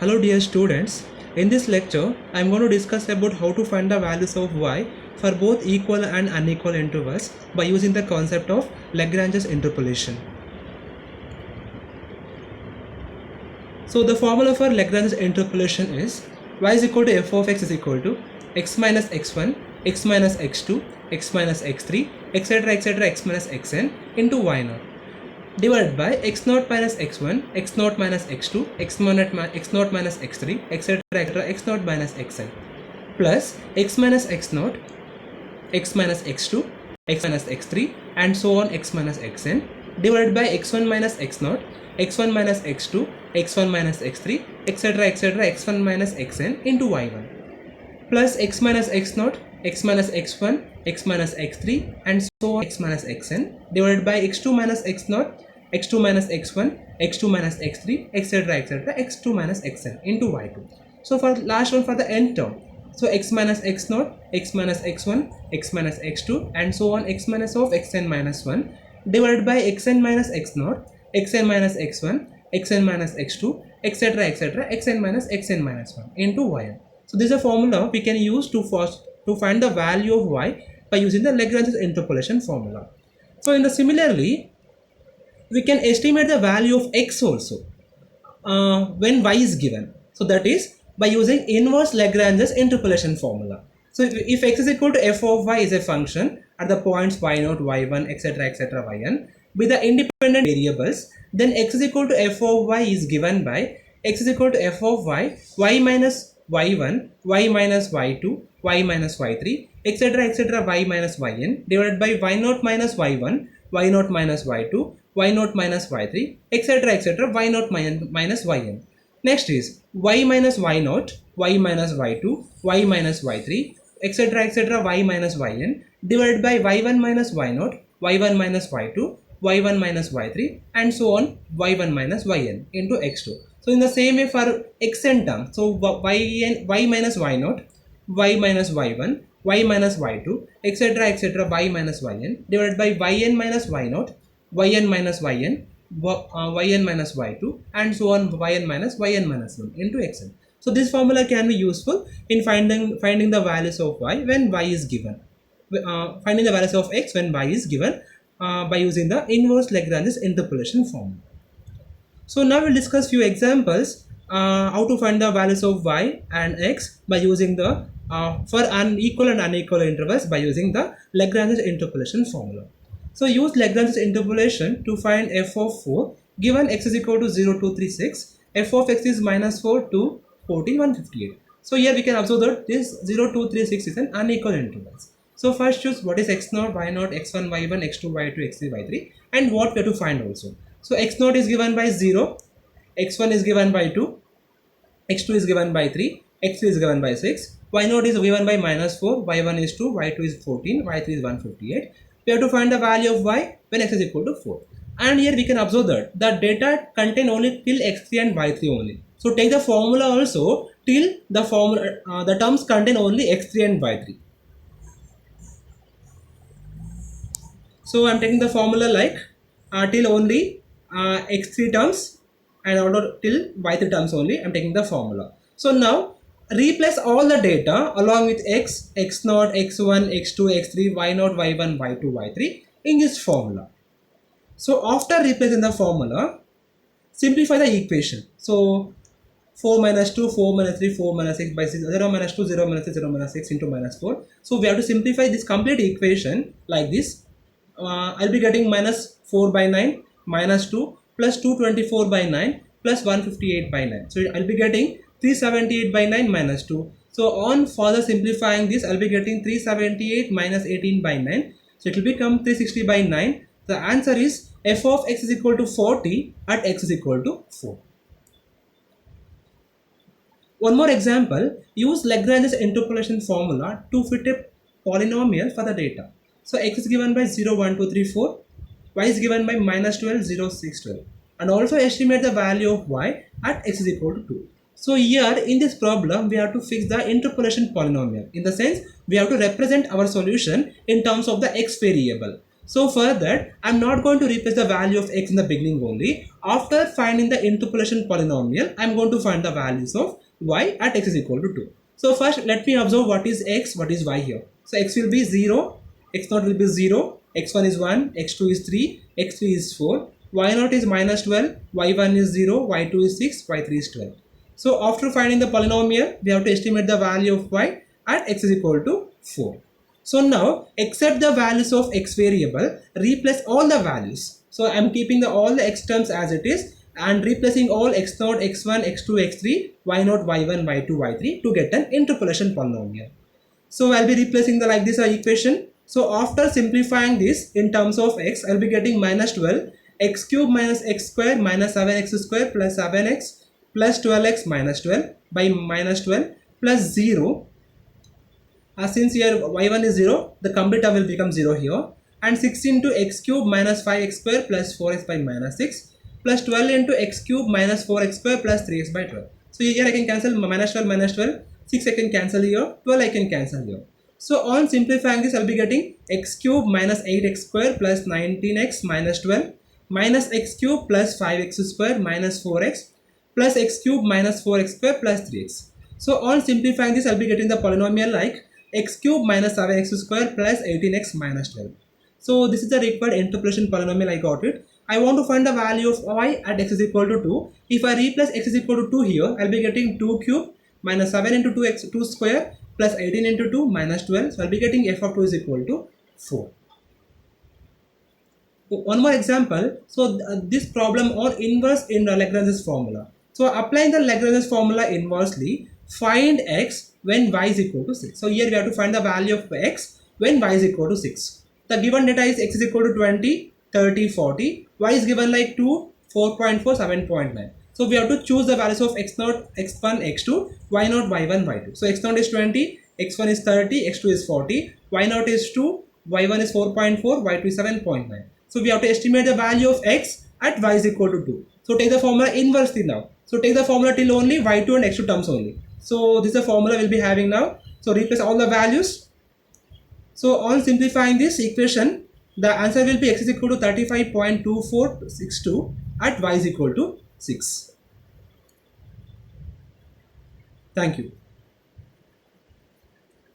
Hello dear students, in this lecture I am going to discuss about how to find the values of y for both equal and unequal intervals by using the concept of Lagrange's interpolation. So the formula for Lagrange's interpolation is y is equal to f of x is equal to x minus x1, x minus x2, x minus x3, etc. x minus xn into y naught divided by x naught minus x1, x naught minus x2, x naught minus x3, etc. x naught minus xn plus x minus x naught, x minus x2, x minus x3 and so on x minus xn divided by x1 minus x naught, x1 minus x2, x1 minus x3, etc. x1 minus xn into y1 plus x minus x naught, x minus x1, x minus x3 and so on x minus xn divided by x2 minus x naught, x2 minus x1, x2 minus x3, etc. x2 minus xn into y2. So for last one for the nth term, so x minus x naught, x minus x1, x minus x2 and so on x minus of xn minus 1 divided by xn minus x naught, xn minus x1, xn minus x2, etc. xn minus xn minus 1 into yn. So this is a formula we can use to find the value of y by using the Lagrange's interpolation formula. So similarly, we can estimate the value of x also when y is given. So that is by using inverse Lagrange's interpolation formula. So if x is equal to f of y is a function at the points y0, y1, etc. yn with the independent variables, then x is equal to f of y is given by x is equal to f of y, y minus y1, y minus y2, y minus y3, etc. y minus yn divided by y0 minus y1, y0 minus y2, y0 minus y3, etc. y0 minus yn. Next is y minus y0, y minus y2, y minus y3, etc. y minus yn divided by y1 minus y0, y1 minus y2, y1 minus y3 and so on y1 minus yn into x2. So in the same way for xn term, so y minus y0, y minus y1, y minus y2, etc. y minus yn divided by yn minus y0, yn minus yn, yn minus y2 and so on yn minus 1 into xn. So this formula can be useful in finding the values of y when y is given, finding the values of x when y is given by using the inverse Lagrange's interpolation formula. So now we'll discuss few examples how to find the values of y and x by using the for unequal and unequal intervals by using the Lagrange's interpolation formula. So use Lagrange's interpolation to find f of 4 given x is equal to 0, 2, 3, 6, f of x is minus 4, 2, 14, 158. So here we can observe that this 0, 2, 3, 6 is an unequal interval. So first choose what is x naught, y naught, x1, y1, x2, y2, x3, y3 and what we have to find also. So x naught is given by 0, x1 is given by 2, x2 is given by 3, x3 is given by 6, y naught is given by minus 4, y1 is 2, y2 is 14, y3 is 158. We have to find the value of y when x is equal to 4. And here we can observe that the data contain only till x3 and y3 only. So take the formula also till the terms contain only x3 and y3. So I am taking the formula like till only x3 terms and order till y3 terms only. I am taking the formula. So now replace all the data along with x, x0, x1, x2, x3, y0, y1, y2, y3 in this formula. So after replacing the formula, simplify the equation. So 4 minus 2, 4 minus 3, 4 minus 6 by 6, 0 minus 2, 0 minus 3, 0 minus 6 into minus 4. So we have to simplify this complete equation like this. I'll be getting minus 4 by 9, minus 2, plus 224 by 9, plus 158 by 9. So I'll be getting 378 by 9 minus 2. So on further simplifying this, I'll be getting 378 minus 18 by 9. So it will become 360 by 9. The answer is f of x is equal to 40 at x is equal to 4. One more example, use Lagrange's interpolation formula to fit a polynomial for the data. So x is given by 0, 1, 2, 3, 4, y is given by minus 12, 0, 6, 12 and also estimate the value of y at x is equal to 2. So here in this problem we have to fix the interpolation polynomial. In the sense we have to represent our solution in terms of the x variable. So for that, I'm not going to replace the value of x in the beginning only. After finding the interpolation polynomial, I'm going to find the values of y at x is equal to 2. So first, let me observe what is x, what is y here. So x will be 0, x0 will be 0, x1 is 1, x2 is 3, x3 is 4, y0 is minus 12, y1 is 0, y2 is 6, y3 is 12. So after finding the polynomial, we have to estimate the value of y at x is equal to 4. So now accept the values of x variable, replace all the values. So I am keeping all the x terms as it is and replacing all x0, x1, x2, x3, y0, y1, y2, y3 to get an interpolation polynomial. So I'll be replacing the like this equation. So after simplifying this in terms of x, I'll be getting minus 12 x cube minus x square minus 7x square plus 7x plus 12x minus 12 by minus 12 plus 0. Since here y1 is 0, the complete term will become 0 here. And 6 into x cube minus 5x square plus 4x by minus 6 plus 12 into x cube minus 4x square plus 3x by 12. So here I can cancel minus 12, 6 I can cancel here, 12 I can cancel here. So on simplifying this, I'll be getting x cube minus 8x square plus 19x minus 12 minus x cube plus 5x square minus 4x plus x cube minus 4x square plus 3x. So on simplifying this, I'll be getting the polynomial like x cube minus 7x square plus 18x minus 12. So this is the required interpolation polynomial. I got it. I want to find the value of y at x is equal to 2. If I replace x is equal to 2 here, I'll be getting 2 cube minus 7 into 2x 2 square plus 18 into 2 minus 12. So I'll be getting f of 2 is equal to 4. One more example. So this problem on inverse in Lagrange's formula. So applying the Lagrange's formula inversely, find x when y is equal to 6. So here we have to find the value of x when y is equal to 6. The given data is x is equal to 20, 30, 40. Y is given like 2, 4.4, 7.9. So we have to choose the values of x0, x1, x2, y0, y1, y2. So x0 is 20, x1 is 30, x2 is 40, y0 is 2, y1 is 4.4, y2 is 7.9. So we have to estimate the value of x at y is equal to 2. So take the formula inversely now. So take the formula till only y2 and x2 terms only. So this is the formula we'll be having now. So replace all the values. So on simplifying this equation, the answer will be x is equal to 35.2462 at y is equal to 6. Thank you.